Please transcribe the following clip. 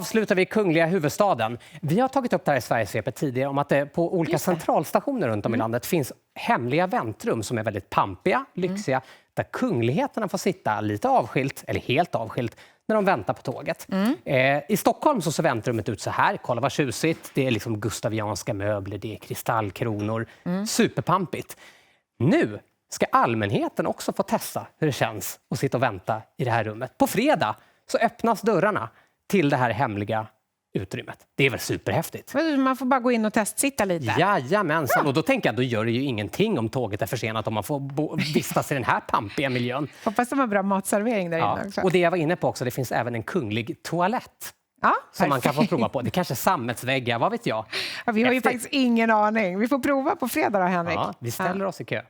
Avslutar vi kungliga huvudstaden. Vi har tagit upp det här i Sverigesvepet tidigare om att det på olika centralstationer runt om i landet finns hemliga väntrum som är väldigt pampiga, lyxiga, där kungligheterna får sitta lite avskilt eller helt avskilt när de väntar på tåget. I Stockholm så ser väntrummet ut så här. Kolla vad tjusigt. Det är liksom gustavianska möbler, det är kristallkronor. Superpampigt. Nu ska allmänheten också få testa hur det känns att sitta och vänta i det här rummet. På fredag så öppnas dörrarna till det här hemliga utrymmet. Det är väl superhäftigt. Man får bara gå in och testsitta lite. Jajamensan. Och då tänker jag, då gör det ju ingenting om tåget är försenat om man får vistas i den här pampiga miljön. Hoppas de har bra matservering där inne också. Och det jag var inne på också, det finns även en kunglig toalett. Ja, som man kan få prova på. Det kanske är sammetsväggar, vad vet jag. Ja, vi har ju faktiskt ingen aning. Vi får prova på fredag då, Henrik. Ja, vi ställer oss i kö.